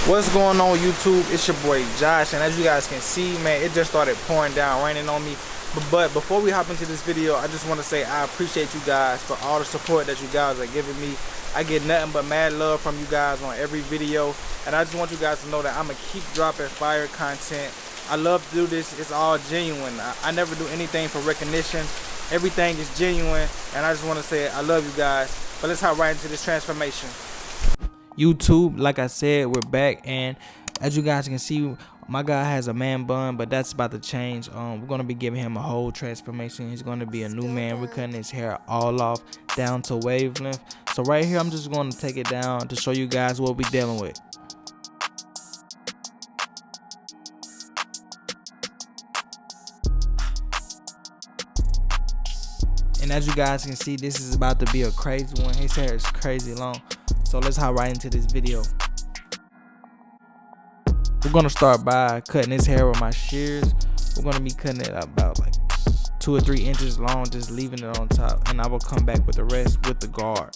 What's going on YouTube? It's your boy Josh, and as you guys can see, man, it just started pouring down, raining on me. But before we hop into this video, I just want to say I appreciate you guys for all the support that you guys are giving me. I get nothing but mad love from you guys on every video, and I just want you guys to know that I'm gonna keep dropping fire content. I love to do this. It's all genuine. I never do anything for recognition. Everything is genuine, and I just want to say I love you guys. But let's hop right into this transformation. YouTube, like I said, we're back, and as you guys can see, my guy has a man bun, but that's about to change. We're gonna be giving him a whole transformation. He's gonna be a new man. We're cutting his hair all off down to wavelength. So right here, I'm just gonna take it down to show you guys what we're dealing with. And as you guys can see, this is about to be a crazy one. His hair is crazy long. So let's hop right into this video. We're gonna start by cutting his hair with my shears. We're gonna be cutting it about like 2 or 3 inches long, just leaving it on top, and I will come back with the rest with the guard.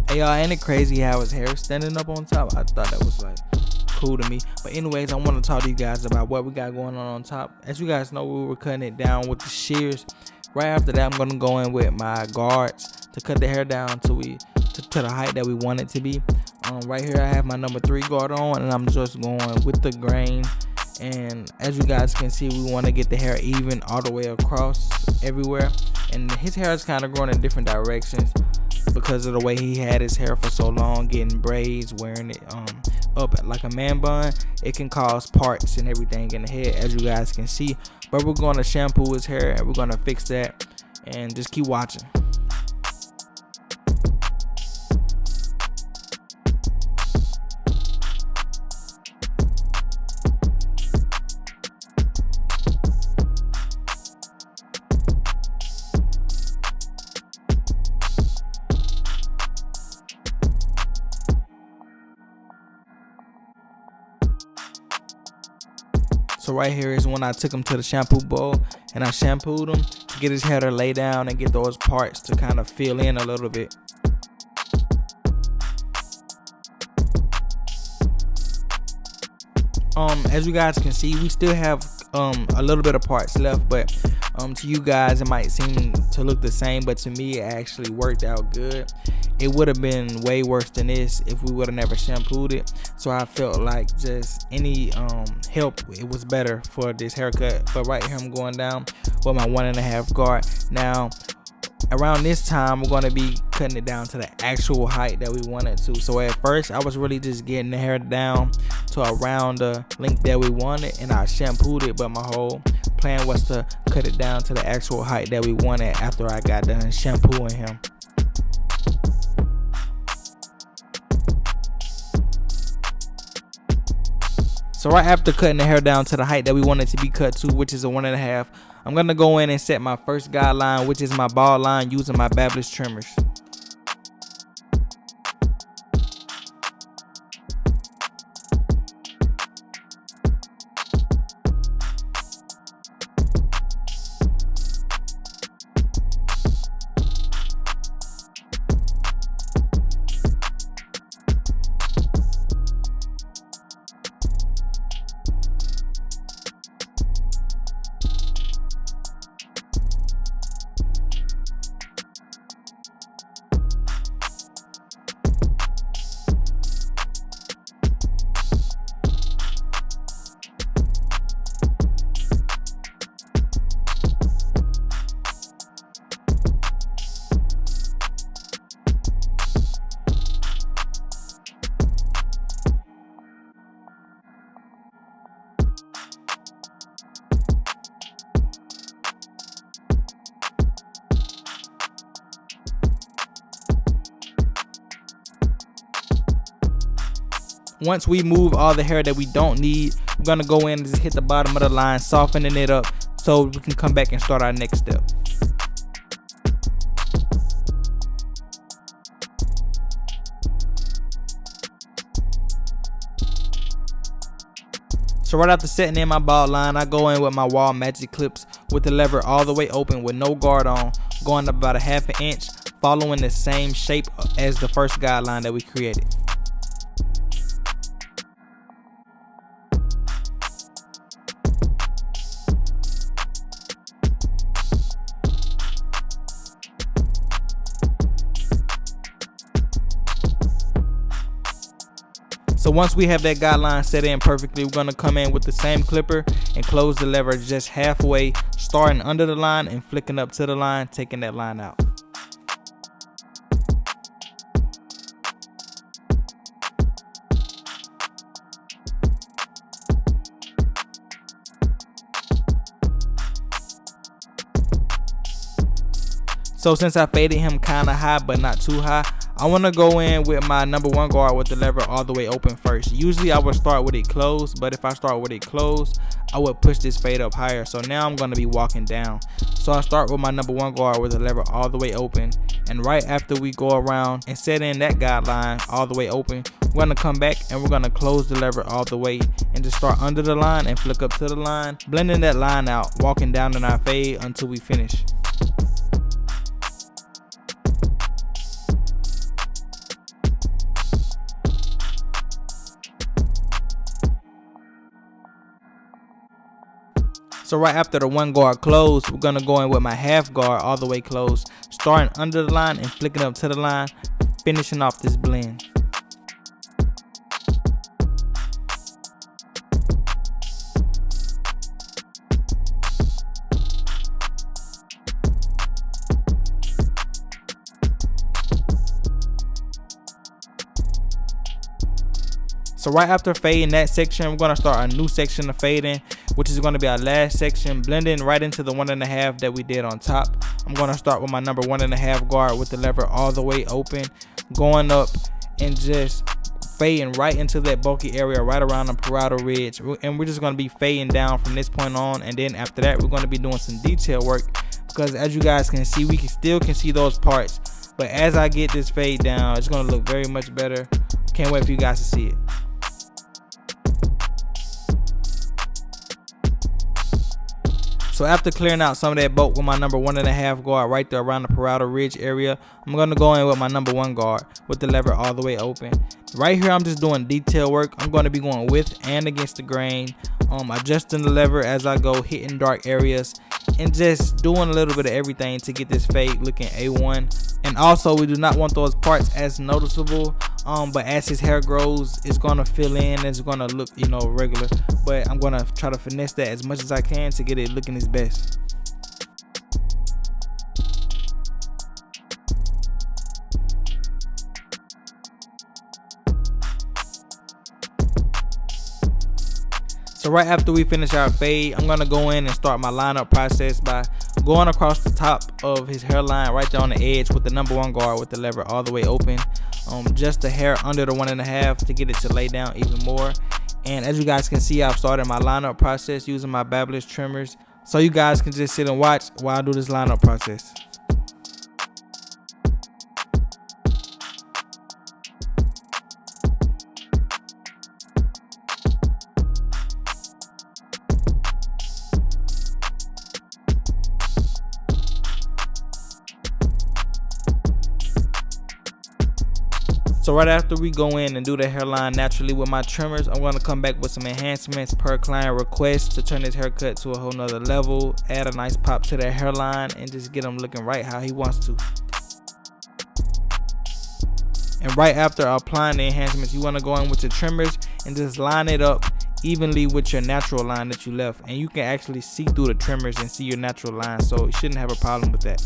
Hey y'all, ain't it crazy how his hair is standing up on top? I thought that was like cool to me. But anyways, I want to talk to you guys about what we got going on top. As you guys know, we were cutting it down with the shears. Right after that, I'm gonna go in with my guards to cut the hair down to the height that we want it to be. Right here I have my number 3 guard on, and I'm just going with the grain. And as you guys can see, we want to get the hair even all the way across everywhere. And his hair is kind of growing in different directions because of the way he had his hair for so long, getting braids, wearing it up like a man bun. It can cause parts and everything in the head, as you guys can see. But we're going to shampoo his hair, and we're going to fix that, and just keep watching. So right here is when I took him to the shampoo bowl, and I shampooed him to get his hair to lay down and get those parts to kind of fill in a little bit. As you guys can see, we still have a little bit of parts left, but to you guys it might seem to look the same, but to me it actually worked out good. It would have been way worse than this if we would have never shampooed it. So I felt like just any help, it was better for this haircut. But right here I'm going down with my 1.5 guard. Now around this time we're going to be cutting it down to the actual height that we wanted to. So at first I was really just getting the hair down to around the length that we wanted, and I shampooed it, but my whole plan was to cut it down to the actual height that we wanted after I got done shampooing him. So right after cutting the hair down to the height that we want it to be cut to, which is a 1.5, I'm gonna go in and set my first guideline, which is my bald line, using my Babyliss trimmers. Once we move all the hair that we don't need, we're gonna go in and just hit the bottom of the line, softening it up so we can come back and start our next step. So right after setting in my bald line, I go in with my Wahl magic clips with the lever all the way open with no guard on, going up about a 1/2 inch, following the same shape as the first guideline that we created. So once we have that guideline set in perfectly, we're going to come in with the same clipper and close the lever just halfway, starting under the line and flicking up to the line, taking that line out. So since I faded him kind of high but not too high, I want to go in with my number 1 guard with the lever all the way open first. Usually I would start with it closed, but if I start with it closed, I would push this fade up higher. So now I'm going to be walking down. So I start with my number 1 guard with the lever all the way open. And right after we go around and set in that guideline all the way open, we're going to come back and we're going to close the lever all the way and just start under the line and flick up to the line, blending that line out, walking down in our fade until we finish. So right after the 1 guard closed, we're going to go in with my half guard all the way closed, starting under the line and flicking up to the line, finishing off this blend. So right after fading that section, we're going to start a new section of fading, which is going to be our last section, blending right into the 1.5 that we did on top. I'm going to start with my number 1.5 guard with the lever all the way open, going up and just fading right into that bulky area right around the parietal ridge. And we're just going to be fading down from this point on. And then after that, we're going to be doing some detail work, because as you guys can see, we still can see those parts. But as I get this fade down, it's going to look very much better. Can't wait for you guys to see it. So after clearing out some of that bulk with my number 1.5 guard right there around the parietal ridge area, I'm going to go in with my number 1 guard with the lever all the way open. Right here I'm just doing detail work. I'm going to be going with and against the grain, adjusting the lever as I go, hitting dark areas, and just doing a little bit of everything to get this fade looking A1. And also we do not want those parts as noticeable, but as his hair grows, it's going to fill in, it's going to look, you know, regular. But I'm going to try to finesse that as much as I can to get it looking his best. So right after we finish our fade, I'm going to go in and start my lineup process by going across the top of his hairline right there on the edge with the number 1 guard with the lever all the way open. Just a hair under the 1.5 to get it to lay down even more. And as you guys can see, I've started my lineup process using my Babyliss trimmers. So you guys can just sit and watch while I do this lineup process. So right after we go in and do the hairline naturally with my trimmers, I'm going to come back with some enhancements per client request to turn his haircut to a whole nother level, add a nice pop to that hairline, and just get him looking right how he wants to. And right after applying the enhancements, you want to go in with your trimmers and just line it up evenly with your natural line that you left. And you can actually see through the trimmers and see your natural line, so you shouldn't have a problem with that.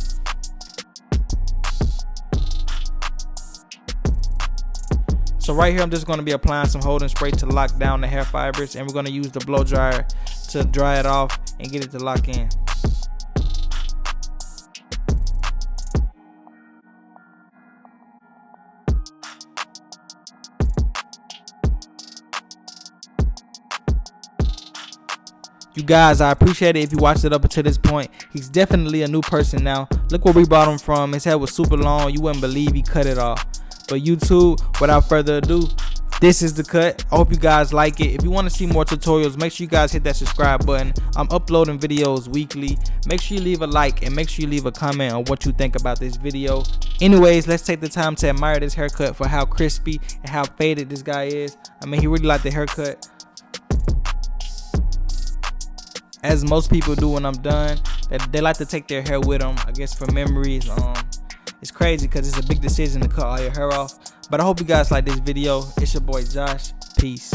So right here, I'm just going to be applying some holding spray to lock down the hair fibers, and we're going to use the blow dryer to dry it off and get it to lock in. You guys, I appreciate it if you watched it up until this point. He's definitely a new person now. Look where we brought him from. His hair was super long. You wouldn't believe he cut it off. But YouTube, without further ado, This is the cut. I hope you guys like it. If you want to see more tutorials, make sure you guys hit that subscribe button. I'm uploading videos weekly. Make sure you leave a like and make sure you leave a comment on what you think about this video. Anyways, let's take the time to admire this haircut for how crispy and how faded this guy is. I mean, he really liked the haircut. As most people do when I'm done, they like to take their hair with them, I guess, for memories. It's crazy because it's a big decision to cut all your hair off. But I hope you guys like this video. It's your boy Josh. Peace.